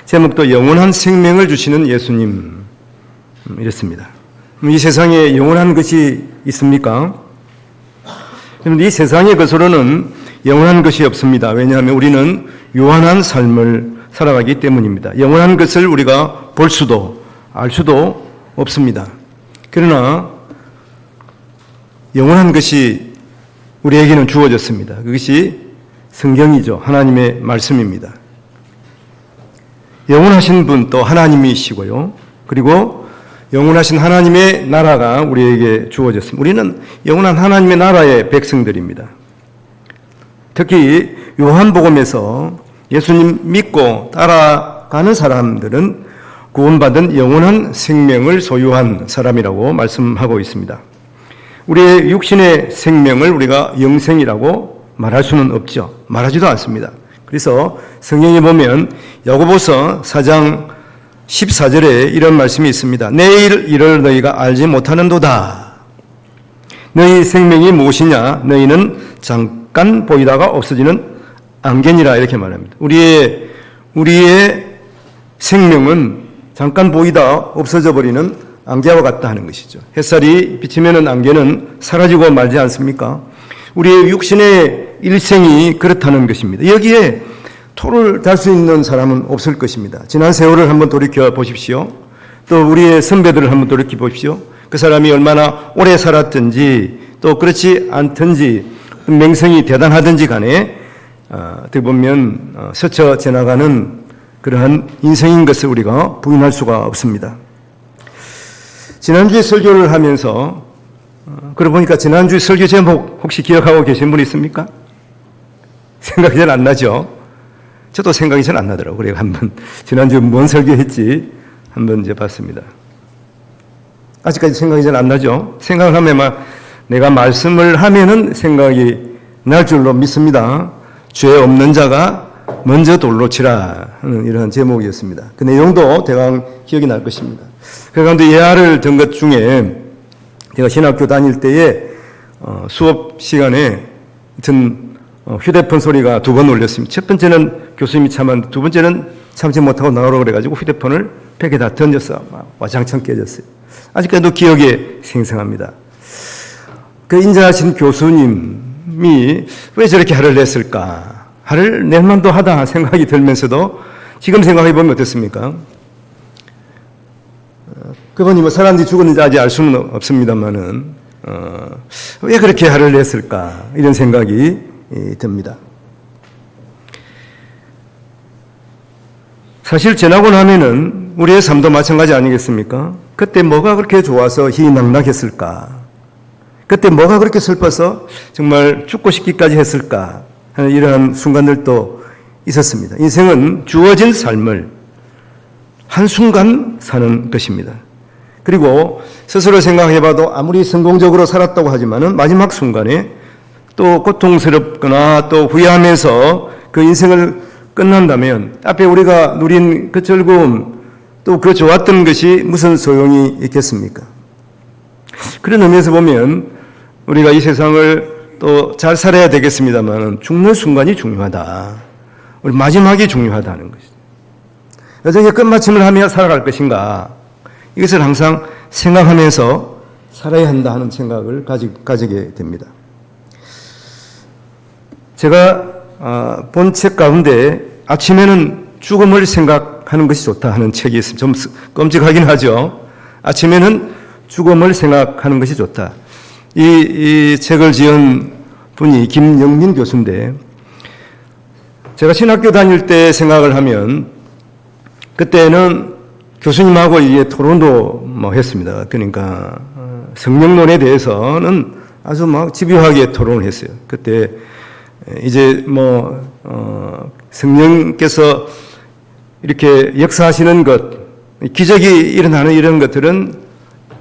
제목도 영원한 생명을 주시는 예수님, 이랬습니다. 이 세상에 영원한 것이 있습니까? 이 세상의 것으로는 영원한 것이 없습니다. 왜냐하면 우리는 유한한 삶을 살아가기 때문입니다. 영원한 것을 우리가 볼 수도 알 수도 없습니다. 그러나 영원한 것이 우리에게는 주어졌습니다. 그것이 성경이죠. 하나님의 말씀입니다. 영원하신 분 또 하나님이시고요. 그리고 영원하신 하나님의 나라가 우리에게 주어졌습니다. 우리는 영원한 하나님의 나라의 백성들입니다. 특히 요한복음에서 예수님 믿고 따라가는 사람들은 구원받은 영원한 생명을 소유한 사람이라고 말씀하고 있습니다. 우리의 육신의 생명을 우리가 영생이라고 말할 수는 없죠. 말하지도 않습니다. 그래서 성경에 보면 야고보서 4장 14절에 이런 말씀이 있습니다. 내일 일을 너희가 알지 못하는도다. 너희 생명이 무엇이냐? 너희는 잠깐 보이다가 없어지는 안개니라, 이렇게 말합니다. 우리의 생명은 잠깐 보이다 없어져 버리는 안개와 같다 하는 것이죠. 햇살이 비치면 안개는 사라지고 말지 않습니까? 우리의 육신의 일생이 그렇다는 것입니다. 여기에 토를 달 수 있는 사람은 없을 것입니다. 지난 세월을 한번 돌이켜 보십시오. 또 우리의 선배들을 한번 돌이켜 보십시오. 그 사람이 얼마나 오래 살았든지 또 그렇지 않든지 명성이 대단하든지 간에 어떻게 보면 스쳐 지나가는 그러한 인생인 것을 우리가 부인할 수가 없습니다. 지난주에 설교를 하면서 그러고 보니까 지난주 설교 제목 혹시 기억하고 계신 분 있습니까? 생각이 잘 안 나죠? 저도 생각이 잘 안 나더라고요. 그래서 한번 지난주 뭔 설교했지 한번 이제 봤습니다. 아직까지 생각이 잘 안 나죠? 생각을 하면 내가 말씀을 하면은 생각이 날 줄로 믿습니다. 죄 없는 자가 먼저 돌로 치라 하는 이런 제목이었습니다. 그 내용도 대강 기억이 날 것입니다. 그 가운데 예화를 든 것 중에 제가 신학교 다닐 때에 수업 시간에 든 휴대폰 소리가 두 번 울렸습니다. 첫 번째는 교수님이 참았는데 두 번째는 참지 못하고 나오라고 그래가지고 휴대폰을 벽에다 던졌어. 와장창 깨졌어요. 아직까지도 기억에 생생합니다. 그 인자하신 교수님이 왜 저렇게 화를 냈을까? 화를 낼 만도 하다 생각이 들면서도 지금 생각해보면 어떻습니까? 그분이 뭐 사람들이 죽었는지 아직 알 수는 없습니다만은 왜 그렇게 화를 냈을까? 이런 생각이 듭니다. 사실 지나고 나면은 우리의 삶도 마찬가지 아니겠습니까? 그때 뭐가 그렇게 좋아서 희망나겠을까? 그때 뭐가 그렇게 슬퍼서 정말 죽고 싶기까지 했을까? 하는 이러한 순간들도 있었습니다. 인생은 주어진 삶을 한순간 사는 것입니다. 그리고 스스로 생각해봐도 아무리 성공적으로 살았다고 하지만은 마지막 순간에 또 고통스럽거나 또 후회하면서 그 인생을 끝난다면 앞에 우리가 누린 그 즐거움 또 그 좋았던 것이 무슨 소용이 있겠습니까? 그런 의미에서 보면 우리가 이 세상을 또 잘 살아야 되겠습니다만 죽는 순간이 중요하다. 우리 마지막이 중요하다는 것이죠. 여정의 끝마침을 하며 살아갈 것인가? 이것을 항상 생각하면서 살아야 한다 하는 생각을 가지게 됩니다. 제가 본 책 가운데 아침에는 죽음을 생각하는 것이 좋다 하는 책이 있습니다. 좀 끔찍하긴 하죠. 아침에는 죽음을 생각하는 것이 좋다. 이 책을 지은 분이 김영민 교수인데 제가 신학교 다닐 때 생각을 하면 그때는 교수님하고 이제 토론도 했습니다. 그러니까 성령론에 대해서는 아주 막 집요하게 토론을 했어요. 그때 이제 성령께서 이렇게 역사하시는 것, 기적이 일어나는 이런 것들은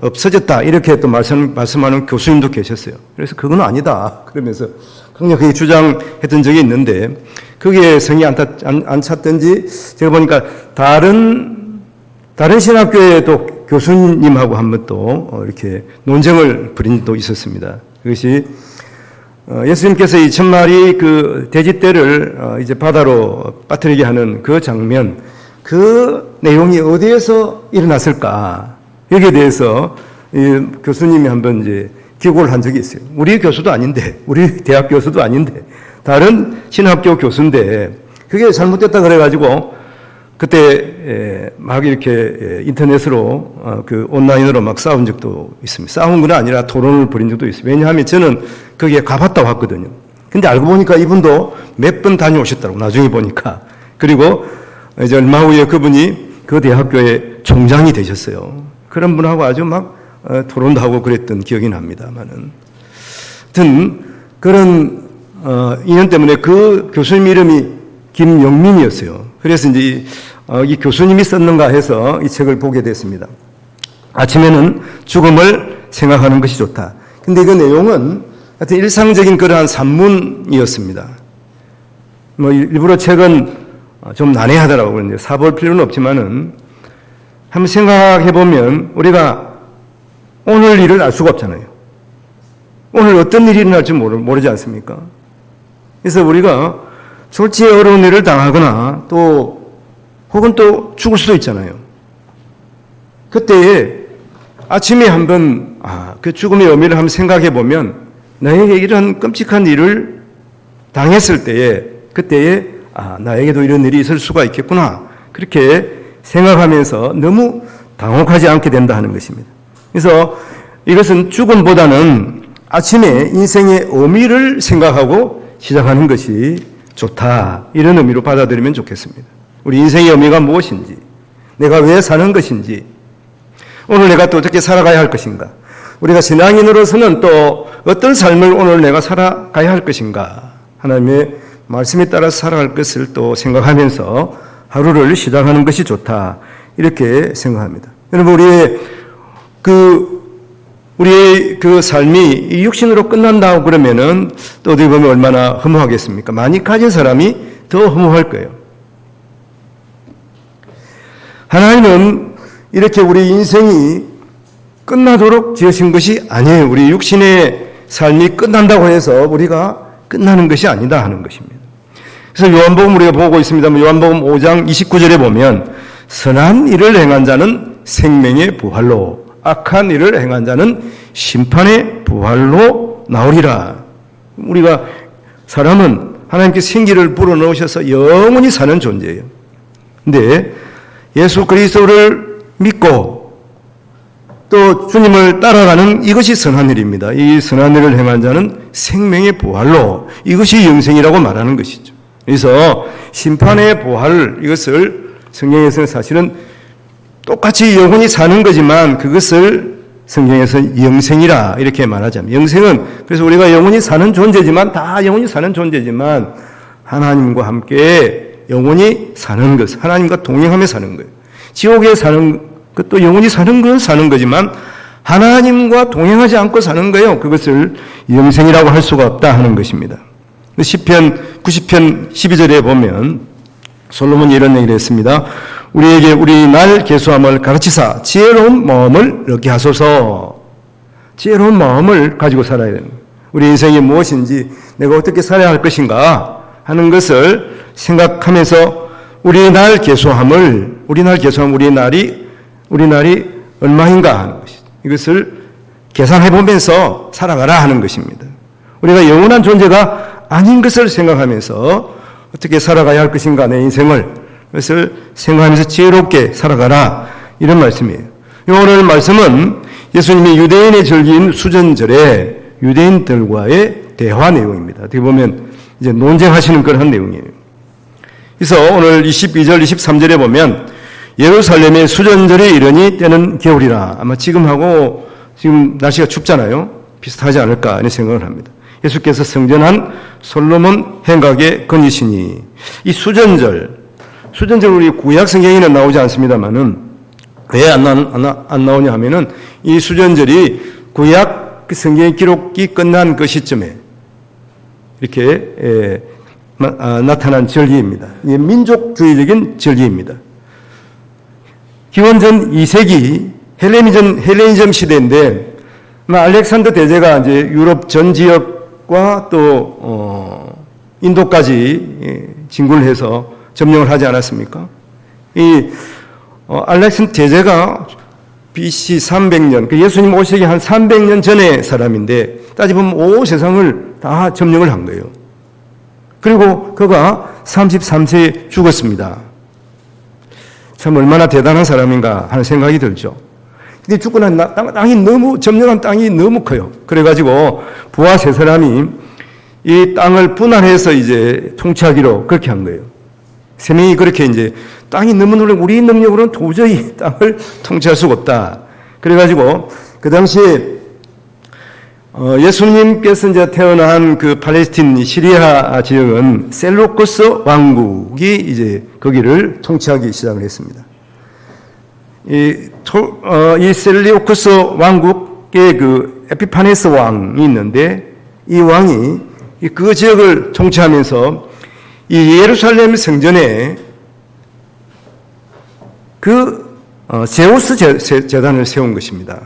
없어졌다. 이렇게 또 말씀하는 교수님도 계셨어요. 그래서 그건 아니다. 그러면서 강력하게 주장했던 적이 있는데 그게 성이 안 찼던지 제가 보니까 다른 신학교에도 교수님하고 한번 또 이렇게 논쟁을 벌인 적도 있었습니다. 그것이 예수님께서 2,000마리 그 돼지떼를 이제 바다로 빠뜨리게 하는 그 장면, 그 내용이 어디에서 일어났을까? 여기에 대해서 교수님이 한번 이제 기고를 한 적이 있어요. 우리 교수도 아닌데, 우리 대학 교수도 아닌데, 다른 신학교 교수인데, 그게 잘못됐다 그래가지고, 그때 막 이렇게 인터넷으로, 온라인으로 막 싸운 적도 있습니다. 싸운 건 아니라 토론을 벌인 적도 있어요. 왜냐하면 저는 거기에 가봤다 왔거든요. 근데 알고 보니까 이분도 몇 번 다녀오셨더라고, 나중에 보니까. 그리고 이제 얼마 후에 그분이 그 대학교의 총장이 되셨어요. 그런 분하고 아주 막 토론도 하고 그랬던 기억이 납니다만은. 하여튼, 그런, 인연 때문에 그 교수님 이름이 김영민이었어요. 그래서 이제 이 교수님이 썼는가 해서 이 책을 보게 됐습니다. 아침에는 죽음을 생각하는 것이 좋다. 근데 그 내용은 하여튼 일상적인 그러한 산문이었습니다. 뭐 일부러 책은 좀 난해하더라고요. 그런데 사볼 필요는 없지만은 한번 생각해 보면 우리가 오늘 일을 알 수가 없잖아요. 오늘 어떤 일이 일어날지 모르지 않습니까? 그래서 우리가 졸지에 어려운 일을 당하거나 또 혹은 또 죽을 수도 있잖아요. 그때에 아침에 한번 그 죽음의 의미를 한번 생각해 보면 나에게 이런 끔찍한 일을 당했을 때에 그때에 나에게도 이런 일이 있을 수가 있겠구나. 그렇게 생각하면서 너무 당혹하지 않게 된다 하는 것입니다. 그래서 이것은 죽음보다는 아침에 인생의 의미를 생각하고 시작하는 것이 좋다. 이런 의미로 받아들이면 좋겠습니다. 우리 인생의 의미가 무엇인지, 내가 왜 사는 것인지, 오늘 내가 또 어떻게 살아가야 할 것인가, 우리가 신앙인으로서는 또 어떤 삶을 오늘 내가 살아가야 할 것인가, 하나님의 말씀에 따라 살아갈 것을 또 생각하면서 하루를 시작하는 것이 좋다. 이렇게 생각합니다. 여러분, 우리의 그 삶이 육신으로 끝난다고 그러면은 또 어떻게 보면 얼마나 허무하겠습니까? 많이 가진 사람이 더 허무할 거예요. 하나님은 이렇게 우리 인생이 끝나도록 지으신 것이 아니에요. 우리 육신의 삶이 끝난다고 해서 우리가 끝나는 것이 아니다 하는 것입니다. 그래서 요한복음 우리가 보고 있습니다만 요한복음 5장 29절에 보면 선한 일을 행한 자는 생명의 부활로 악한 일을 행한 자는 심판의 부활로 나오리라. 우리가 사람은 하나님께서 생기를 불어넣으셔서 영원히 사는 존재예요. 근데 예수 그리스도를 믿고 또 주님을 따라가는 이것이 선한 일입니다. 이 선한 일을 행한 자는 생명의 부활로, 이것이 영생이라고 말하는 것이죠. 그래서 심판의 부활, 이것을 성경에서는 사실은 똑같이 영원히 사는 거지만 그것을 성경에서는 영생이라 이렇게 말하자면, 영생은 그래서 우리가 영원히 사는 존재지만, 다 영원히 사는 존재지만 하나님과 함께 영원히 사는 것, 하나님과 동행하며 사는 거예요. 지옥에 사는 것도 영원히 사는 건 사는 거지만 하나님과 동행하지 않고 사는 거예요. 그것을 영생이라고 할 수가 없다 하는 것입니다. 시편 90편 12절에 보면 솔로몬이 이런 얘기를 했습니다. 우리에게 우리 날 계수함을 가르치사 지혜로운 마음을 얻게 하소서. 지혜로운 마음을 가지고 살아야 되는 거예요. 우리 인생이 무엇인지, 내가 어떻게 살아야 할 것인가 하는 것을 생각하면서 우리 날 계수함을, 우리 날이 얼마인가 하는 것이죠. 이것을 계산해 보면서 살아가라 하는 것입니다. 우리가 영원한 존재가 아닌 것을 생각하면서 어떻게 살아가야 할 것인가, 내 인생을, 그것을 생각하면서 지혜롭게 살아가라, 이런 말씀이에요. 오늘 말씀은 예수님이 유대인의 절기인 수전절에 유대인들과의 대화 내용입니다. 어떻게 보면 이제 논쟁하시는 그런 내용이에요. 그래서 오늘 22절, 23절에 보면 예루살렘의 수전절에 이르니 때는 겨울이라. 아마 지금하고 지금 날씨가 춥잖아요. 비슷하지 않을까 이런 생각을 합니다. 예수께서 성전한 솔로몬 행각에 건지시니, 이 수전절 우리 구약 성경에는 나오지 않습니다만은 왜 안 나오냐 하면은 이 수전절이 구약 성경의 기록이 끝난 그 시점에 이렇게 나타난 절기입니다. 이게 민족주의적인 절기입니다. 기원전 2세기 헬레니즘 시대인데, 알렉산더 대제가 이제 유럽 전 지역과 또 인도까지 진군을 해서 점령을 하지 않았습니까? 이 알렉산더 제재가 BC 300년, 예수님 오시기 한 300년 전의 사람인데 따지보면 온 세상을 다 점령을 한 거예요. 그리고 그가 33세에 죽었습니다. 참 얼마나 대단한 사람인가 하는 생각이 들죠. 근데 죽고 난 땅이 너무, 점령한 땅이 너무 커요. 그래가지고 부하 세 사람이 이 땅을 분할해서 이제 통치하기로 그렇게 한 거예요. 세 명이 그렇게 이제 땅이 너무 놀라 우리 능력으로는 도저히 땅을 통치할 수가 없다. 그래가지고 그 당시에 예수님께서 이제 태어난 그 팔레스틴 시리아 지역은 셀루쿠스 왕국이 이제 거기를 통치하기 시작을 했습니다. 이 셀루쿠스 왕국의 그 에피파네스 왕이 있는데 이 왕이 그 지역을 통치하면서 이 예루살렘 성전에 그 제우스 제단을 세운 것입니다.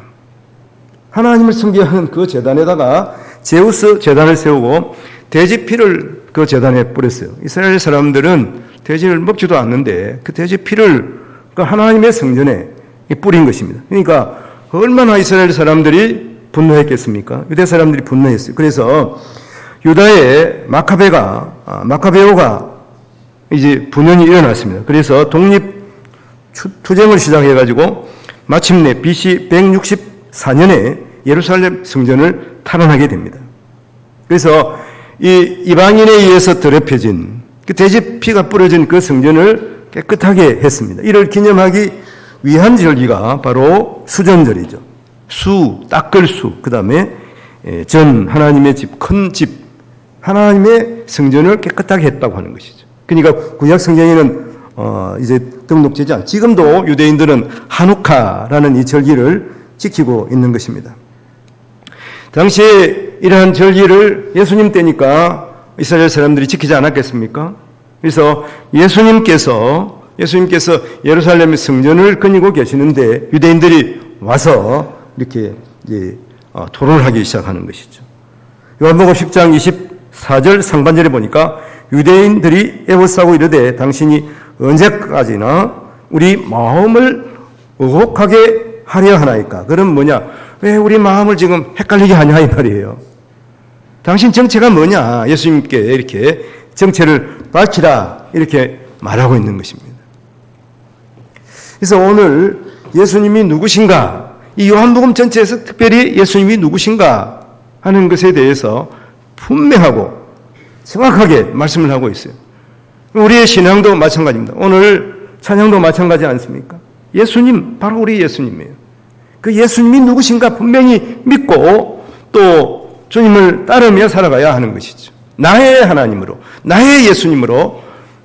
하나님을 섬기는 그 제단에다가 제우스 제단을 세우고 돼지 피를 그 제단에 뿌렸어요. 이스라엘 사람들은 돼지를 먹지도 않는데 그 돼지 피를 그 하나님의 성전에 뿌린 것입니다. 그러니까 얼마나 이스라엘 사람들이 분노했겠습니까? 유대 사람들이 분노했어요. 그래서 유다의 마카베오가 이제 분연이 일어났습니다. 그래서 독립 투쟁을 시작해가지고 마침내 BC 164년에 예루살렘 성전을 탈환하게 됩니다. 그래서 이 이방인에 의해서 더럽혀진 그 돼지 피가 뿌려진 그 성전을 깨끗하게 했습니다. 이를 기념하기 위한 절기가 바로 수전절이죠. 수, 닦을 수, 그 다음에 전, 하나님의 집, 큰 집, 하나님의 성전을 깨끗하게 했다고 하는 것이죠. 그러니까 구약 성경에는 이제 등록되지 않죠. 지금도 유대인들은 하누카라는 이 절기를 지키고 있는 것입니다. 당시에 이러한 절기를 예수님 때니까 이스라엘 사람들이 지키지 않았겠습니까? 그래서 예수님께서 예루살렘의 성전을 거니고 계시는데 유대인들이 와서 이렇게 이제 토론을 하기 시작하는 것이죠. 요한복음 10장 24절 상반절에 보니까 유대인들이 애워싸고 이르되 당신이 언제까지나 우리 마음을 의혹하게 하려 하나이까? 그럼 뭐냐? 왜 우리 마음을 지금 헷갈리게 하냐 이 말이에요. 당신 정체가 뭐냐? 예수님께 이렇게 정체를 밝히라 이렇게 말하고 있는 것입니다. 그래서 오늘 예수님이 누구신가? 이 요한복음 전체에서 특별히 예수님이 누구신가 하는 것에 대해서 분명하고 정확하게 말씀을 하고 있어요. 우리의 신앙도 마찬가지입니다. 오늘 찬양도 마찬가지 않습니까? 예수님, 바로 우리 예수님이에요. 그 예수님이 누구신가 분명히 믿고 또 주님을 따르며 살아가야 하는 것이죠. 나의 하나님으로, 나의 예수님으로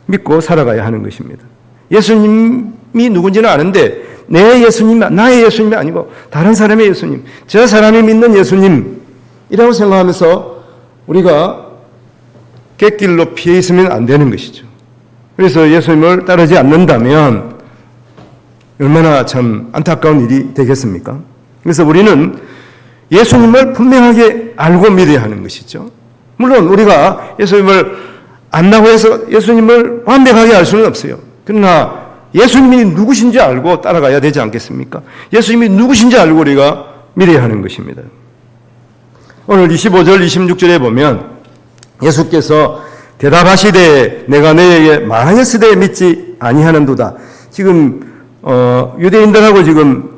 믿고 살아가야 하는 것입니다. 예수님이 누군지는 아는데 내 예수님, 나의 예수님이 아니고 다른 사람의 예수님, 저 사람이 믿는 예수님이라고 생각하면서 우리가 객길로 피해 있으면 안 되는 것이죠. 그래서 예수님을 따르지 않는다면 얼마나 참 안타까운 일이 되겠습니까? 그래서 우리는 예수님을 분명하게 알고 믿어야 하는 것이죠. 물론 우리가 예수님을 안다고 해서 예수님을 완벽하게 알 수는 없어요. 그러나 예수님이 누구신지 알고 따라가야 되지 않겠습니까? 예수님이 누구신지 알고 우리가 믿어야 하는 것입니다. 오늘 25절, 26절에 보면 예수께서 대답하시되 내가 너에게 말하였으되 믿지 아니하는도다. 지금 유대인들하고 지금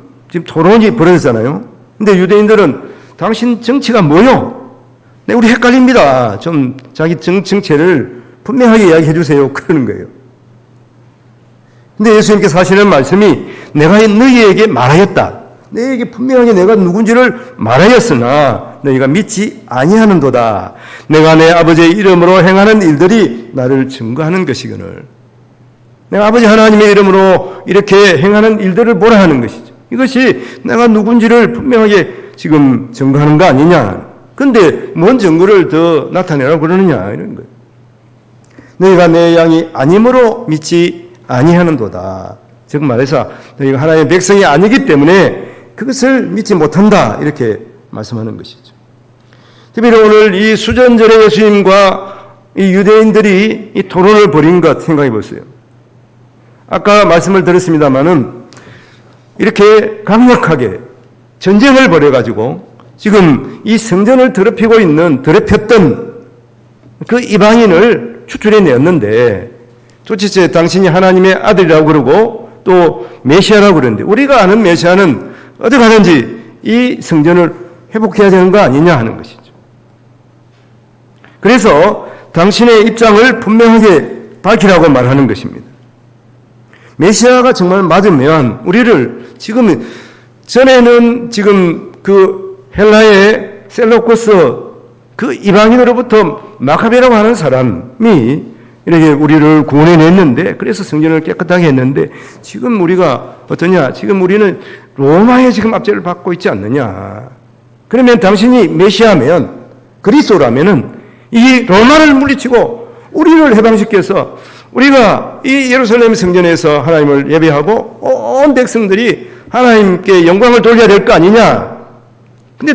토론이 벌어졌잖아요. 근데 유대인들은 당신 정체가 뭐요? 네, 우리 헷갈립니다. 좀 자기 정체를 분명하게 이야기해 주세요. 그러는 거예요. 근데 예수님께서 하시는 말씀이 내가 너희에게 말하였다. 너희에게 분명하게 내가 누군지를 말하였으나 너희가 믿지 아니하는도다. 내가 내 아버지의 이름으로 행하는 일들이 나를 증거하는 것이거늘. 내가 아버지 하나님의 이름으로 이렇게 행하는 일들을 보라 하는 것이죠. 이것이 내가 누군지를 분명하게 지금 증거하는 거 아니냐. 근데 뭔 증거를 더 나타내라고 그러느냐 이런 거예요. 너희가 내 양이 아님으로 믿지 아니하는도다. 즉 말해서 너희가 하나님의 백성이 아니기 때문에 그것을 믿지 못한다 이렇게 말씀하는 것이죠. 특별히 오늘 이 수전절의 예수님과 이 유대인들이 이 토론을 벌인 것 생각해 보세요. 아까 말씀을 드렸습니다마는 이렇게 강력하게 전쟁을 벌여가지고 지금 이 성전을 더럽혔던 그 이방인을 추출해 내었는데 도대체 당신이 하나님의 아들이라고 그러고 또 메시아라고 그러는데 우리가 아는 메시아는 어디 가든지 이 성전을 회복해야 되는 거 아니냐 하는 것이죠. 그래서 당신의 입장을 분명하게 밝히라고 말하는 것입니다. 메시아가 정말 맞으면 우리를 지금 전에는 지금 그 헬라의 셀로코스 그 이방인으로부터 마카베라고 하는 사람이 이렇게 우리를 구원해냈는데 그래서 성전을 깨끗하게 했는데 지금 우리가 어떠냐? 지금 우리는 로마에 지금 압제를 받고 있지 않느냐? 그러면 당신이 메시아면 그리스도라면은 이 로마를 물리치고 우리를 해방시켜서 우리가 이 예루살렘 성전에서 하나님을 예배하고 온 백성들이 하나님께 영광을 돌려야 될 거 아니냐? 근데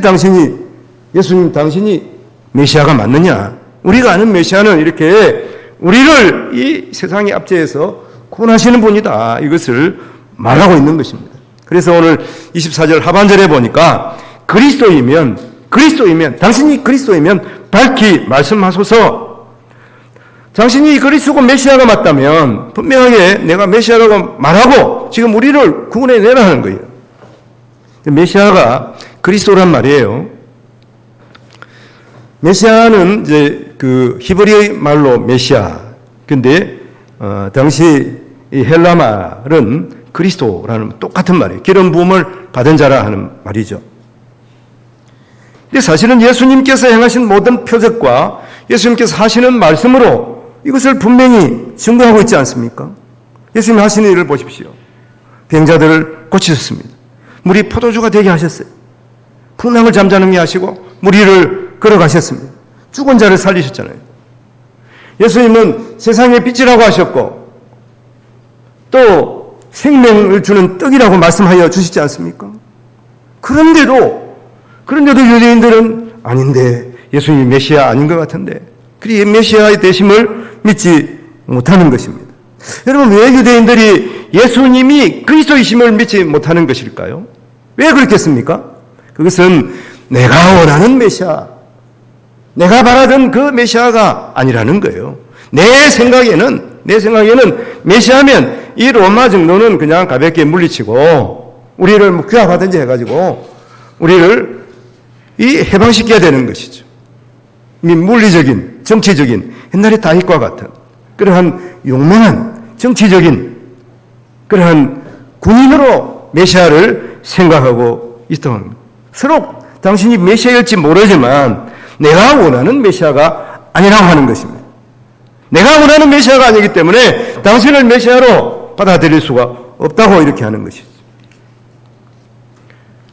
예수님 당신이 메시아가 맞느냐? 우리가 아는 메시아는 이렇게 우리를 이 세상의 압제에서 구원하시는 분이다. 이것을 말하고 있는 것입니다. 그래서 오늘 24절 하반절에 보니까 당신이 그리스도이면 밝히 말씀하소서. 당신이 그리스도고 메시아가 맞다면 분명하게 내가 메시아라고 말하고 지금 우리를 구원해 내라는 거예요. 메시아가 그리스도란 말이에요. 메시아는 이제 그 히브리 말로 메시아. 근데 당시 이 헬라 말은 그리스도라는 똑같은 말이에요. 기름 부음을 받은 자라 하는 말이죠. 근데 사실은 예수님께서 행하신 모든 표적과 예수님께서 하시는 말씀으로 이것을 분명히 증거하고 있지 않습니까? 예수님 하시는 일을 보십시오. 병자들을 고치셨습니다. 물이 포도주가 되게 하셨어요. 풍랑을 잠자는 게 하시고 물 위를 걸어가셨습니다. 죽은 자를 살리셨잖아요. 예수님은 세상의 빛이라고 하셨고 또 생명을 주는 떡이라고 말씀하여 주시지 않습니까? 그런데도 유대인들은 아닌데 예수님이 메시아 아닌 것 같은데 그리 메시아의 되심을 믿지 못하는 것입니다. 여러분 왜 유대인들이 예수님이 그리스도이심을 믿지 못하는 것일까요? 왜 그렇겠습니까? 그것은 내가 원하는 메시아, 내가 바라던 그 메시아가 아니라는 거예요. 내 생각에는 메시아면 이 로마 정도는 그냥 가볍게 물리치고 우리를 뭐 규합하든지 해가지고 우리를 이 해방시켜야 되는 것이죠. 물리적인, 정치적인 옛날에 다윗과 같은 그러한 용맹한 정치적인 그러한 군인으로 메시아를 생각하고 있던 겁니다. 서로 당신이 메시아일지 모르지만 내가 원하는 메시아가 아니라고 하는 것입니다. 내가 원하는 메시아가 아니기 때문에 당신을 메시아로 받아들일 수가 없다고 이렇게 하는 것이죠.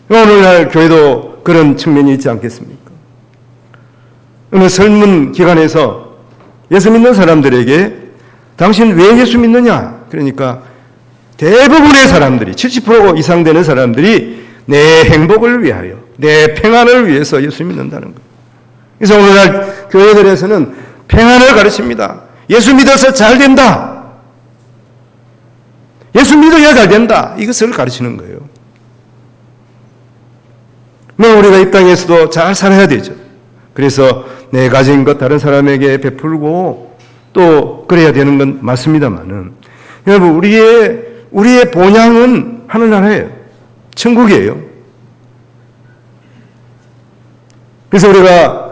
오늘날 교회도 그런 측면이 있지 않겠습니까? 어느 설문 기관에서 예수 믿는 사람들에게 당신 왜 예수 믿느냐? 그러니까 대부분의 사람들이 70% 이상 되는 사람들이 내 행복을 위하여 내 평안을 위해서 예수 믿는다는 거예요. 그래서 오늘날 교회들에서는 평안을 가르칩니다. 예수 믿어서 잘 된다. 예수 믿어야 잘 된다. 이것을 가르치는 거예요. 우리가 이 땅에서도 잘 살아야 되죠. 그래서 내 가진 것 다른 사람에게 베풀고 또 그래야 되는 건 맞습니다만은 여러분 우리의 본향은 하늘나라예요. 천국이에요. 그래서 우리가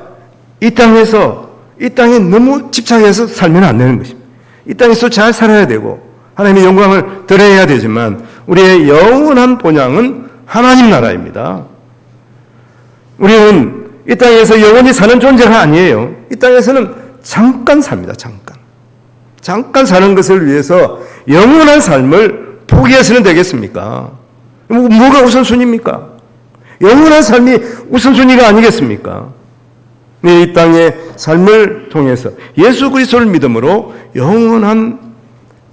이 땅에 너무 집착해서 살면 안 되는 것입니다. 이 땅에서 잘 살아야 되고 하나님의 영광을 드러내야 되지만 우리의 영원한 본향은 하나님 나라입니다. 우리는 이 땅에서 영원히 사는 존재가 아니에요. 이 땅에서는 잠깐 삽니다. 잠깐 사는 것을 위해서 영원한 삶을 포기해서는 되겠습니까? 뭐가 우선순위입니까? 영원한 삶이 우선순위가 아니겠습니까? 이 땅의 삶을 통해서 예수 그리스도를 믿음으로 영원한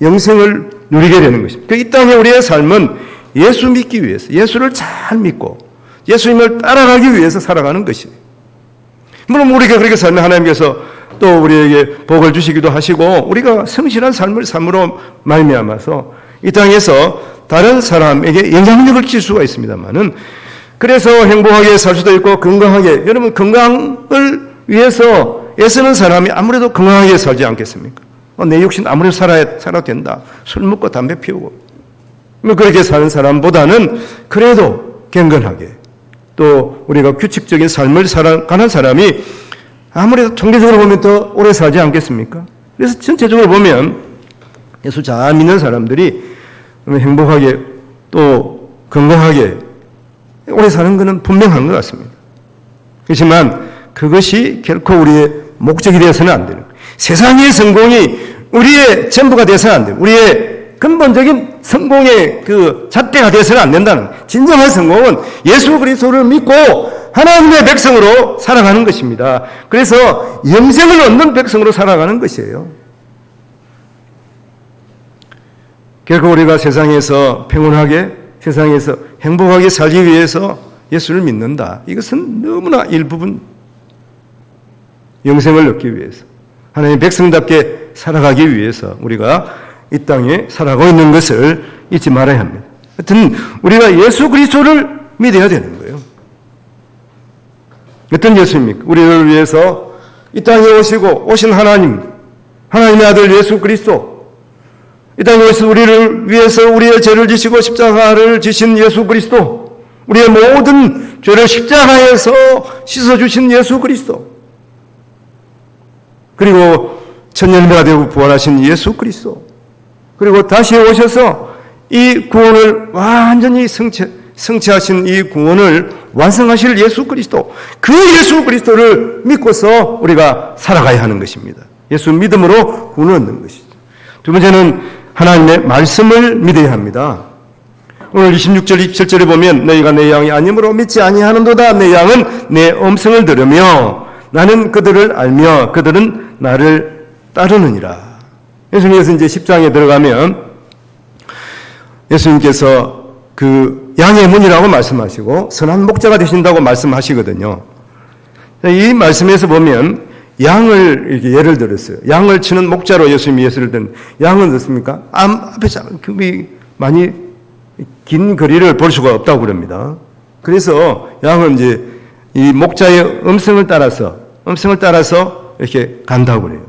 영생을 누리게 되는 것입니다. 이 땅의 우리의 삶은 예수 믿기 위해서, 예수를 잘 믿고 예수님을 따라가기 위해서 살아가는 것이에요. 물론 우리가 그렇게 살면 하나님께서 또 우리에게 복을 주시기도 하시고 우리가 성실한 삶을 삶으로 말미암아서 이 땅에서 다른 사람에게 영향력을 끼칠 수가 있습니다만은, 그래서 행복하게 살 수도 있고 건강하게, 여러분 건강을 위해서 애쓰는 사람이 아무래도 건강하게 살지 않겠습니까? 내 육신 아무래도 살아도 된다. 술 먹고 담배 피우고 그렇게 사는 사람보다는 그래도 경건하게, 또 우리가 규칙적인 삶을 살아가는 사람이 아무래도 통계적으로 보면 더 오래 살지 않겠습니까? 그래서 전체적으로 보면 예수 잘 믿는 사람들이 행복하게 또 건강하게 오래 사는 것은 분명한 것 같습니다. 그렇지만 그것이 결코 우리의 목적이 되어서는 안 되는 거예요. 세상의 성공이 우리의 전부가 되어서는 안 돼요. 우리의 근본적인 성공의 그 잣대가 되어서는 안 된다는 거예요. 진정한 성공은 예수 그리스도를 믿고 하나님의 백성으로 살아가는 것입니다. 그래서 영생을 얻는 백성으로 살아가는 것이에요. 결국 우리가 세상에서 평온하게, 세상에서 행복하게 살기 위해서 예수를 믿는다. 이것은 너무나 일부분 영생을 얻기 위해서, 하나님의 백성답게 살아가기 위해서 우리가 이 땅에 살아가고 있는 것을 잊지 말아야 합니다. 하여튼 우리가 예수 그리스도를 믿어야 되는 거예요. 어떤 예수입니까? 우리를 위해서 이 땅에 오신 하나님의 아들 예수 그리스도, 이 땅에 오셔서 우리를 위해서 우리의 죄를 지시고 십자가를 지신 예수 그리스도, 우리의 모든 죄를 십자가에서 씻어주신 예수 그리스도, 그리고 천년배가 되고 부활하신 예수 그리스도, 그리고 다시 오셔서 이 구원을 완전히 성취하신 이 구원을 완성하실 예수 그리스도, 그 예수 그리스도를 믿고서 우리가 살아가야 하는 것입니다. 예수 믿음으로 구원을 얻는 것이죠. 두 번째는 하나님의 말씀을 믿어야 합니다. 오늘 26절, 27절에 보면 너희가 내 양이 아니므로 믿지 아니하는도다. 내 양은 내 음성을 들으며 나는 그들을 알며 그들은 나를 따르느니라. 예수님께서 이제 10장에 들어가면 예수님께서 그 양의 문이라고 말씀하시고 선한 목자가 되신다고 말씀하시거든요. 이 말씀에서 보면 양을 이렇게 예를 들었어요. 양을 치는 목자로 예수님이 예수를 든 양은 어떻습니까? 앞에서 많이 긴 거리를 볼 수가 없다고 그럽니다. 그래서 양은 이제 이 목자의 음성을 따라서 이렇게 간다고 그래요.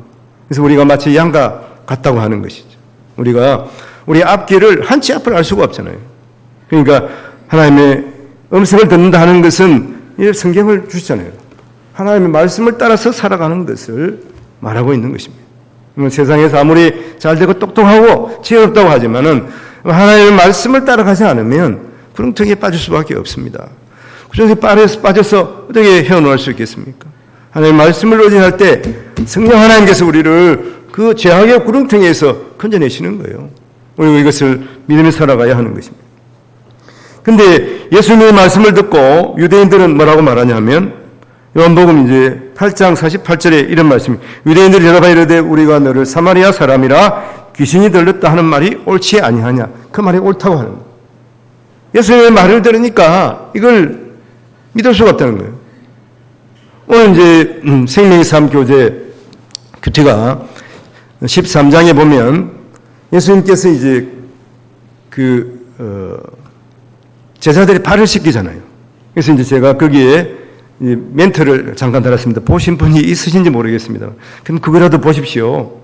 그래서 우리가 마치 양과 같다고 하는 것이죠. 우리가 우리 앞길을 한 치 앞을 알 수가 없잖아요. 그러니까 하나님의 음성을 듣는다 하는 것은 성경을 주시잖아요. 하나님의 말씀을 따라서 살아가는 것을 말하고 있는 것입니다. 세상에서 아무리 잘되고 똑똑하고 지혜롭다고 하지만은 하나님의 말씀을 따라가지 않으면 구렁텅이에 빠질 수밖에 없습니다. 구렁텅이에 빠져서 어떻게 헤어나올 수 있겠습니까? 하나님의 말씀을 의지할 때 성령 하나님께서 우리를 그 죄악의 구렁텅이에서 건져내시는 거예요. 우리가 이것을 믿으며 살아가야 하는 것입니다. 근데 예수님의 말씀을 듣고 유대인들은 뭐라고 말하냐면 요한복음 이제 8장 48절에 이런 말씀이, 유대인들이 대답하여 이르되 우리가 너를 사마리아 사람이라 귀신이 들렸다 하는 말이 옳지 아니하냐. 그 말이 옳다고 하는 거예요. 예수님의 말을 들으니까 이걸 믿을 수가 없다는 거예요. 오늘 이제 생명의 삶 교재 큐티가 13장에 보면 예수님께서 이제 제자들이 발을 씻기잖아요. 그래서 이제 제가 거기에 멘트를 잠깐 달았습니다. 보신 분이 있으신지 모르겠습니다. 그럼 그거라도 보십시오.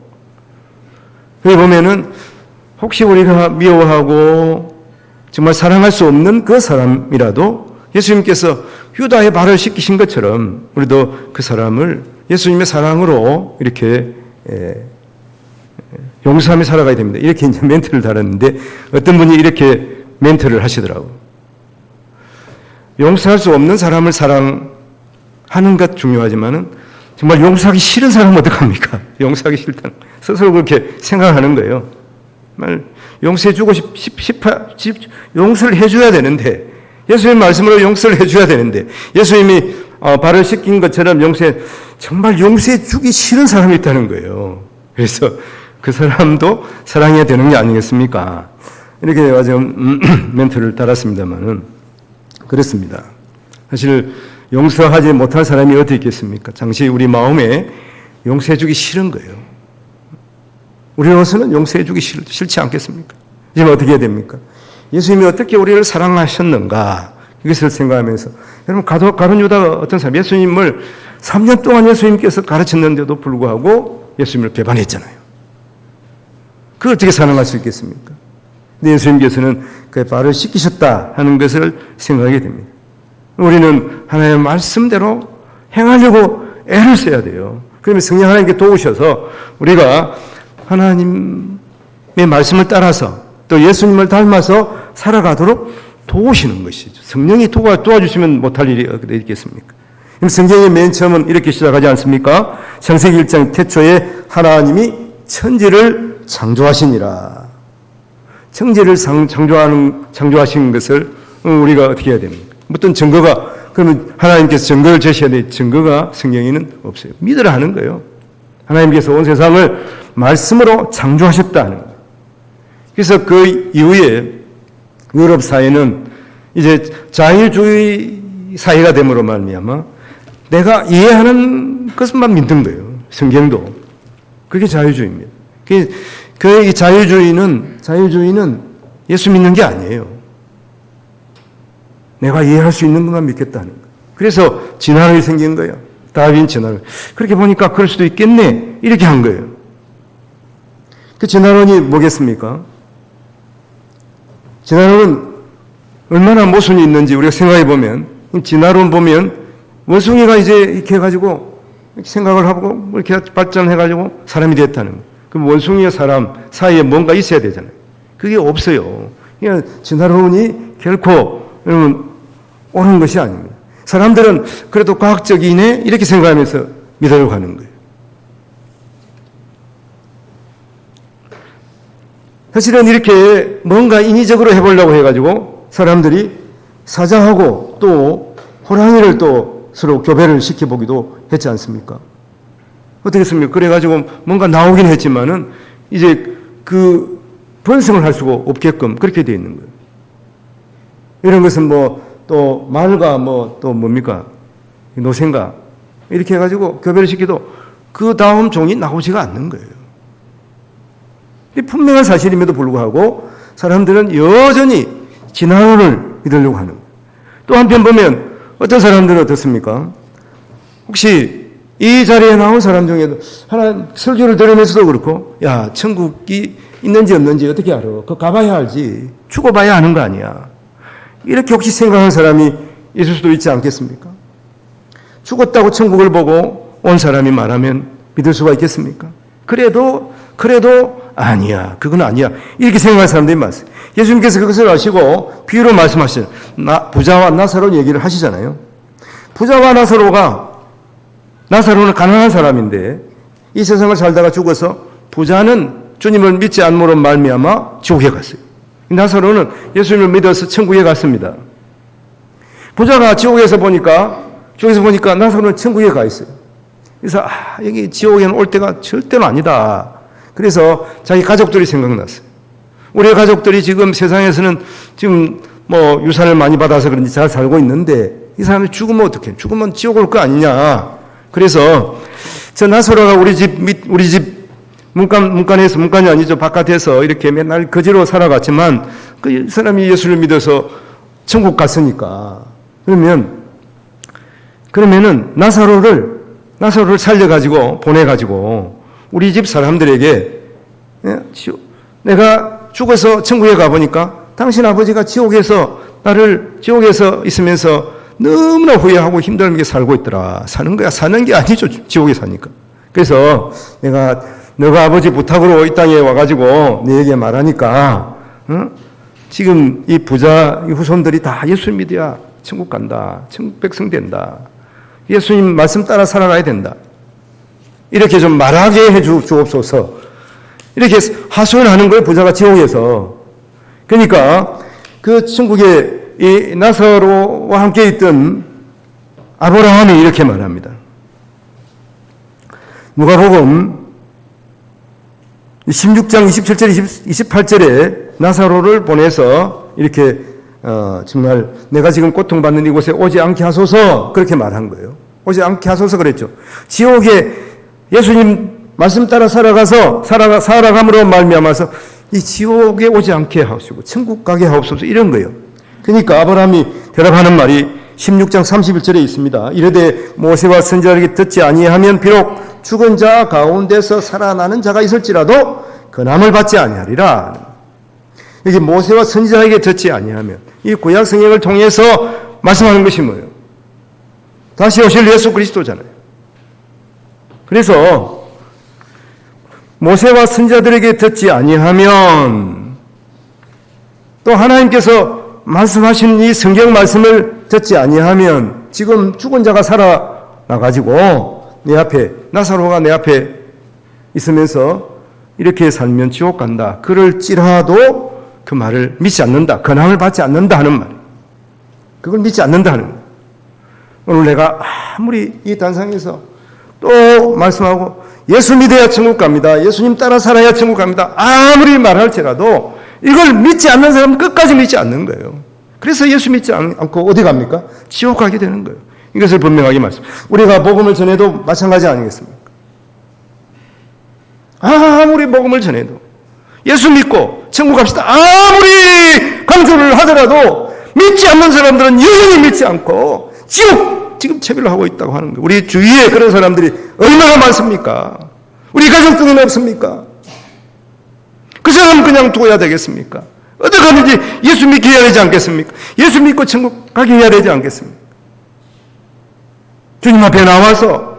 거기 보면은 혹시 우리가 미워하고 정말 사랑할 수 없는 그 사람이라도 예수님께서 유다의 발을 씻기신 것처럼 우리도 그 사람을 예수님의 사랑으로 이렇게 용서하며 살아가야 됩니다. 이렇게 이제 멘트를 달았는데 어떤 분이 이렇게 멘트를 하시더라고요. 용서할 수 없는 사람을 사랑하는 것 중요하지만은 정말 용서하기 싫은 사람은 어떡합니까? 용서하기 싫다는 스스로 그렇게 생각하는 거예요. 정말 용서해주고 용서를 해줘야 되는데 예수님 말씀으로 용서를 해줘야 되는데 예수님이 발을 씻긴 것처럼 정말 용서해주기 싫은 사람이 있다는 거예요. 그래서 그 사람도 사랑해야 되는 게 아니겠습니까? 이렇게 내가 지금 멘트를 달았습니다만은 그렇습니다. 사실 용서하지 못한 사람이 어디 있겠습니까? 당시 우리 마음에 용서해주기 싫은 거예요. 우리로서는 용서해주기 싫지 않겠습니까? 지금 어떻게 해야 됩니까? 예수님이 어떻게 우리를 사랑하셨는가 이것을 생각하면서 여러분 가룟 유다가 어떤 사람 예수님을 3년 동안 예수님께서 가르쳤는데도 불구하고 예수님을 배반했잖아요. 그걸 어떻게 사랑할 수 있겠습니까? 근데 예수님께서는 그 발을 씻기셨다 하는 것을 생각하게 됩니다. 우리는 하나님의 말씀대로 행하려고 애를 써야 돼요. 그러면 성령 하나님께 도우셔서 우리가 하나님의 말씀을 따라서 또 예수님을 닮아서 살아가도록 도우시는 것이죠. 성령이 도와주시면 못할 일이 어디 있겠습니까? 성경의 맨 처음은 이렇게 시작하지 않습니까? 창세기 1장 태초에 하나님이 천지를 창조하시니라. 천지를 창조하신 것을 우리가 어떻게 해야 됩니까? 어떤 증거가, 그러면 하나님께서 증거를 제시해야 돼. 증거가 성경에는 없어요. 믿으라 하는 거예요. 하나님께서 온 세상을 말씀으로 창조하셨다 하는 거예요. 그래서 그 이후에 유럽 사회는 이제 자유주의 사회가 됨으로 말미암아 내가 이해하는 것만 믿는 거예요. 성경도. 그게 자유주의입니다. 그 자유주의는 예수 믿는 게 아니에요. 내가 이해할 수 있는 것만 믿겠다는 거예요. 그래서 진화론이 생긴 거예요. 다윈 진화론. 그렇게 보니까 그럴 수도 있겠네. 이렇게 한 거예요. 그 진화론이 뭐겠습니까? 진화론은 얼마나 모순이 있는지 우리가 생각해 보면, 진화론 보면 원숭이가 이제 이렇게 해가지고 이렇게 생각을 하고 이렇게 발전해가지고 사람이 됐다는 거예요. 그럼 원숭이와 사람 사이에 뭔가 있어야 되잖아요. 그게 없어요. 그러니까 진화론이 결코 여러분 옳은 것이 아닙니다. 사람들은 그래도 과학적이네 이렇게 생각하면서 믿으려고 하는 거예요. 사실은 이렇게 뭔가 인위적으로 해보려고 해가지고 사람들이 사자하고 또 호랑이를 또 서로 교배를 시켜보기도 했지 않습니까? 어떻게 했습니까? 그래가지고 뭔가 나오긴 했지만은 이제 그 번성을 할 수가 없게끔 그렇게 되어 있는 거예요. 이런 것은 뭐 또 말과 뭐 또 뭡니까? 노새인가? 이렇게 해가지고 교배를 시켜도 그 다음 종이 나오지가 않는 거예요. 분명한 사실임에도 불구하고 사람들은 여전히 진화론을 믿으려고 하는 거예요. 또 한편 보면 어떤 사람들은 어떻습니까? 혹시 이 자리에 나온 사람 중에도 하나 설교를 들으면서도 그렇고 야 천국이 있는지 없는지 어떻게 알아? 그거 가봐야 알지. 죽어봐야 아는 거 아니야. 이렇게 혹시 생각하는 사람이 있을 수도 있지 않겠습니까? 죽었다고 천국을 보고 온 사람이 말하면 믿을 수가 있겠습니까? 그래도 아니야. 그건 아니야. 이렇게 생각하는 사람들이 많아요. 예수님께서 그것을 아시고 비유로 말씀하시죠. 부자와 나사로 얘기를 하시잖아요. 부자와 나사로는 가난한 사람인데 이 세상을 살다가 죽어서 부자는 주님을 믿지 않므로 말미암아 지옥에 갔어요. 나사로는 예수님을 믿어서 천국에 갔습니다. 부자가 지옥에서 보니까 나사로는 천국에 가 있어요. 그래서 여기 지옥에는 올 때가 절대로 아니다. 그래서 자기 가족들이 생각났어요. 우리 가족들이 지금 세상에서는 지금 뭐 유산을 많이 받아서 그런지 잘 살고 있는데 이 사람이 죽으면 어떡해? 죽으면 지옥 올 거 아니냐. 그래서 저 나사로가 우리 집 문간이 아니죠. 바깥에서 이렇게 맨날 거지로 살아갔지만 그 사람이 예수를 믿어서 천국 갔으니까 그러면은 나사로를 살려가지고 보내가지고 우리 집 사람들에게 내가 죽어서 천국에 가보니까 당신 아버지가 지옥에서 있으면서 너무나 후회하고 힘들게 살고 있더라. 사는 게 아니죠. 지옥에 사니까. 그래서 너가 아버지 부탁으로 이 땅에 와가지고 너에게 말하니까 지금 이 부자 이 후손들이 다 예수 믿어야 천국 간다. 천국 백성 된다. 예수님 말씀 따라 살아가야 된다. 이렇게 좀 말하게 해 주옵소서. 이렇게 하소연하는 거예요. 부자가 지옥에서. 그러니까 그 천국에 이 나사로와 함께 있던 아브라함이 이렇게 말합니다. 누가복음 16장 27절 28절에 나사로를 보내서 이렇게 정말 내가 지금 고통받는 이곳에 오지 않게 하소서 그렇게 말한 거예요. 오지 않게 하소서 그랬죠. 지옥에 예수님 말씀 따라 살아감으로 말미암아서 이 지옥에 오지 않게 하옵시고 천국 가게 하옵소서 이런 거예요. 그러니까 아브라함이 대답하는 말이 16장 31절에 있습니다. 이르되 모세와 선지자에게 듣지 아니하면 비록 죽은 자 가운데서 살아나는 자가 있을지라도 근함을 받지 아니하리라. 여기 모세와 선지자에게 듣지 아니하면 이 구약 성경을 통해서 말씀하는 것이 뭐예요? 다시 오실 예수 그리스도잖아요. 그래서 모세와 선지자들에게 듣지 아니하면 또 하나님께서 말씀하신 이 성경 말씀을 듣지 아니하면 지금 죽은 자가 살아나가지고 내 앞에 나사로가 내 앞에 있으면서 이렇게 살면 지옥 간다. 그럴지라도 그 말을 믿지 않는다. 근함을 받지 않는다 하는 말. 그걸 믿지 않는다 하는 말. 오늘 내가 아무리 이 단상에서 또 말씀하고 예수 믿어야 천국 갑니다. 예수님 따라 살아야 천국 갑니다. 아무리 말할지라도 이걸 믿지 않는 사람은 끝까지 믿지 않는 거예요. 그래서 예수 믿지 않고 어디 갑니까? 지옥 가게 되는 거예요. 이것을 분명하게 말씀. 우리가 복음을 전해도 마찬가지 아니겠습니까? 아무리 복음을 전해도 예수 믿고 천국 갑시다. 아무리 강조를 하더라도 믿지 않는 사람들은 영원히 믿지 않고 지옥 지금 체비를 하고 있다고 하는 거예요. 우리 주위에 그런 사람들이 얼마나 많습니까? 우리 가족 중에는 없습니까? 그 사람 그냥 둬야 되겠습니까? 어떻게 하는지 예수 믿게 해야 되지 않겠습니까? 예수 믿고 천국 가게 해야 되지 않겠습니까? 주님 앞에 나와서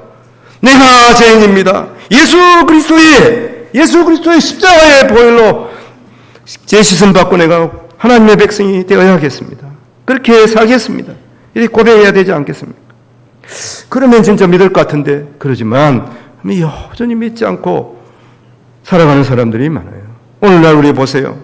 내가 죄인입니다. 예수 그리스도의 십자가의 보혈로 제 씻음 받고 내가 하나님의 백성이 되어야 하겠습니다. 그렇게 살겠습니다. 이렇게 고백해야 되지 않겠습니까? 그러면 진짜 믿을 것 같은데 그러지만 여전히 믿지 않고 살아가는 사람들이 많아요. 오늘날 우리 보세요.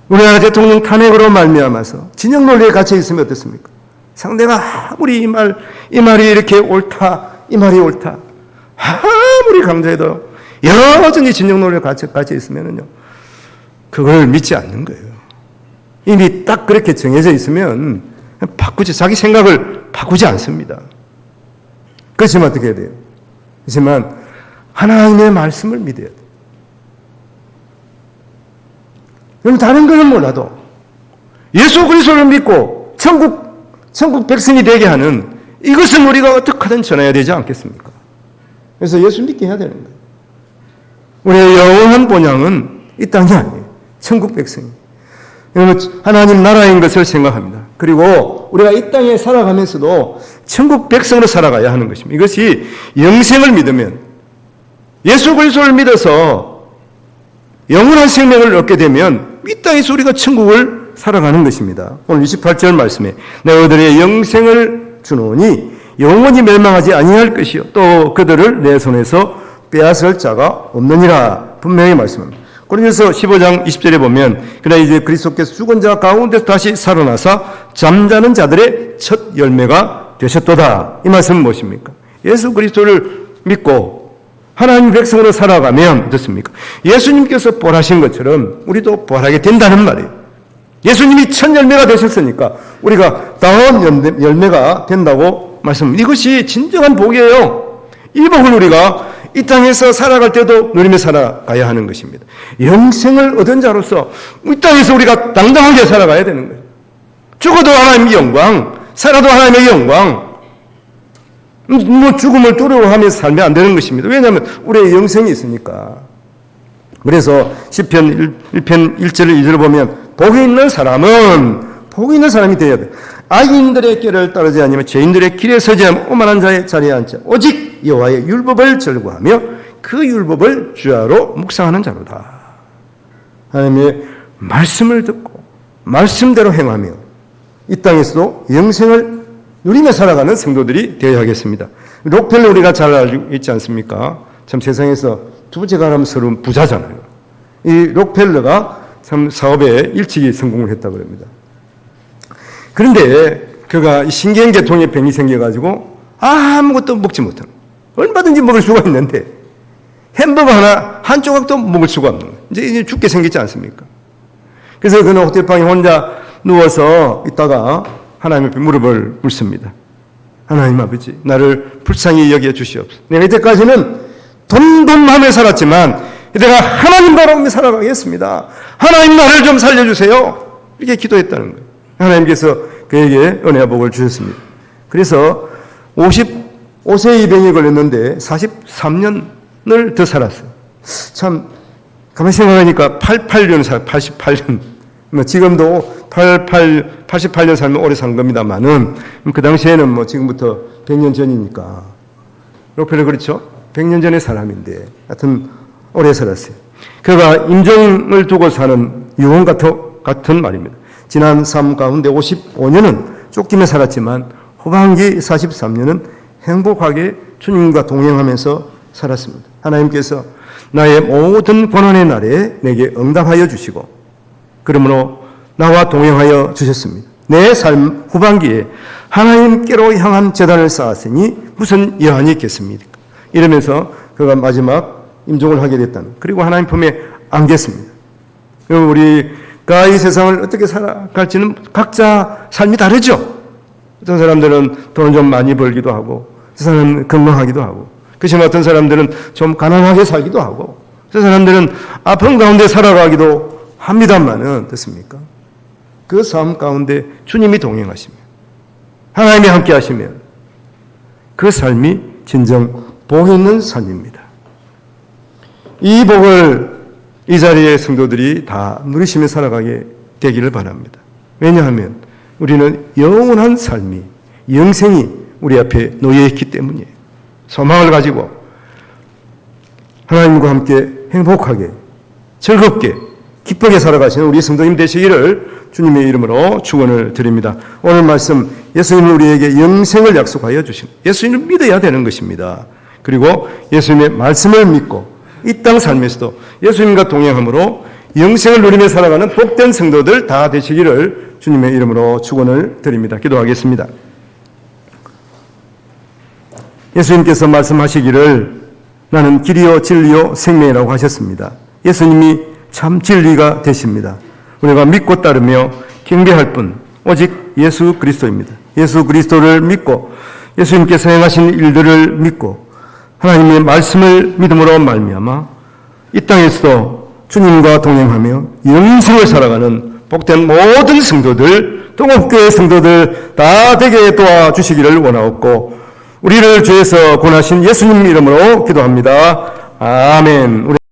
우리나라 대통령 탄핵으로 말미암아서 진영 논리에 갇혀 있으면 어떻습니까? 상대가 아무리 이 말이 이렇게 옳다, 이 말이 옳다, 아무리 강조해도 여전히 진영 논리에 갇혀 있으면요, 그걸 믿지 않는 거예요. 이미 딱 그렇게 정해져 있으면 자기 생각을 바꾸지 않습니다. 그렇지만 어떻게 해야 돼요? 그렇지만 하나님의 말씀을 믿어야 돼요. 여러분 다른 거는 몰라도 예수 그리스도를 믿고 천국 백성이 되게 하는 이것은 우리가 어떻게 하든 전해야 되지 않겠습니까? 그래서 예수 믿게 해야 되는 거예요. 우리의 영원한 본향은 이 땅이 아니에요. 천국 백성이. 여러분 하나님 나라인 것을 생각합니다. 그리고 우리가 이 땅에 살아가면서도 천국 백성으로 살아가야 하는 것입니다. 이것이 영생을 믿으면 예수 그리스도를 믿어서 영원한 생명을 얻게 되면 이 땅에서 우리가 천국을 살아가는 것입니다. 오늘 28절 말씀에 내가 그들의 영생을 주노니 영원히 멸망하지 아니할 것이요 또 그들을 내 손에서 빼앗을 자가 없느니라 분명히 말씀합니다. 고린도서 15장 20절에 보면 그러나 이제 그리스도께서 죽은 자 가운데서 다시 살아나사 잠자는 자들의 첫 열매가 되셨도다. 이 말씀은 무엇입니까? 예수 그리스도를 믿고 하나님 백성으로 살아가면 어떻습니까? 예수님께서 부활하신 것처럼 우리도 부활하게 된다는 말이에요. 예수님이 첫 열매가 되셨으니까 우리가 다음 열매가 된다고 말씀합니다. 이것이 진정한 복이에요. 이 복을 우리가 이 땅에서 살아갈 때도 누리며 살아가야 하는 것입니다. 영생을 얻은 자로서 이 땅에서 우리가 당당하게 살아가야 되는 거예요. 죽어도 하나님의 영광, 살아도 하나님의 영광. 죽음을 두려워하면서 살면 안 되는 것입니다. 왜냐하면 우리의 영생이 있으니까. 그래서 시편 1편 1절을 2절을 보면 복이 있는 사람이 되어야 돼. 악인들의 길을 따르지 아니면 죄인들의 길에 서지 않으면 오만한 자의 자리에 앉지 오직 여호와의 율법을 즐거워하며 그 율법을 주야로 묵상하는 자로다. 하나님의 말씀을 듣고 말씀대로 행하며 이 땅에서도 영생을 누리며 살아가는 성도들이 되어야 하겠습니다. 록펠러 우리가 잘 알고 있지 않습니까? 참 세상에서 두 번째 가람스러운 부자잖아요. 이 록펠러가 참 사업에 일찍이 성공을 했다고 합니다. 그런데 그가 신경계통에 병이 생겨가지고 아무것도 먹지 못하는 거예요. 얼마든지 먹을 수가 있는데 햄버거 한 조각도 먹을 수가 없는 거예요. 이제 죽게 생겼지 않습니까? 그래서 그는 호텔방에 혼자 누워서 있다가 하나님 앞에 무릎을 꿇습니다. 하나님 아버지, 나를 불쌍히 여겨 주시옵소서. 내가 이때까지는 돈돈하며 살았지만 내가 하나님 바라보며 살아가겠습니다. 하나님 나를 좀 살려주세요. 이렇게 기도했다는 거예요. 하나님께서 그에게 은혜와 복을 주셨습니다. 그래서 55세의 병이 걸렸는데 43년을 더 살았어요. 참 가만히 생각하니까 88년 지금도 88년 살면 오래 산 겁니다만은 그 당시에는 뭐 지금부터 100년 전이니까 록펠러 그렇죠? 100년 전의 사람인데 하여튼 오래 살았어요. 그가 임종을 두고 사는 유언 같은 말입니다. 지난 삶 가운데 55년은 쫓기며 살았지만 후반기 43년은 행복하게 주님과 동행하면서 살았습니다. 하나님께서 나의 모든 고난의 날에 내게 응답하여 주시고 그러므로 나와 동행하여 주셨습니다. 내 삶 후반기에 하나님께로 향한 재단을 쌓았으니 무슨 여한이 있겠습니까? 이러면서 그가 마지막 임종을 하게 됐다는, 그리고 하나님 품에 안겼습니다. 우리가 이 세상을 어떻게 살아갈지는 각자 삶이 다르죠. 어떤 사람들은 돈을 좀 많이 벌기도 하고, 그 사람은 건강하기도 하고, 그렇지만 어떤 사람들은 좀 가난하게 살기도 하고, 그 사람들은 아픈 가운데 살아가기도 합니다만은 어떻습니까? 그 삶 가운데 주님이 동행하시면, 하나님이 함께 하시면 그 삶이 진정 복 있는 삶입니다. 이 복을 이 자리의 성도들이 다 누리시며 살아가게 되기를 바랍니다. 왜냐하면 우리는 영원한 삶이, 영생이 우리 앞에 놓여있기 때문이에요. 소망을 가지고 하나님과 함께 행복하게, 즐겁게, 기쁘게 살아가시는 우리 성도님 되시기를 주님의 이름으로 축원을 드립니다. 오늘 말씀, 예수님은 우리에게 영생을 약속하여 주신, 예수님을 믿어야 되는 것입니다. 그리고 예수님의 말씀을 믿고 이 땅 삶에서도 예수님과 동행함으로 영생을 누리며 살아가는 복된 성도들 다 되시기를 주님의 이름으로 축원을 드립니다. 기도하겠습니다. 예수님께서 말씀하시기를 나는 길이요 진리요 생명이라고 하셨습니다. 예수님이 참 진리가 되십니다. 우리가 믿고 따르며 경배할 분 오직 예수 그리스도입니다. 예수 그리스도를 믿고 예수님께서 행하신 일들을 믿고 하나님의 말씀을 믿음으로 말미암아 이 땅에서도 주님과 동행하며 영생을 살아가는 복된 모든 성도들, 동업교회 성도들 다 되게 도와주시기를 원하옵고 우리를 죄에서 구원하신 예수님 이름으로 기도합니다. 아멘.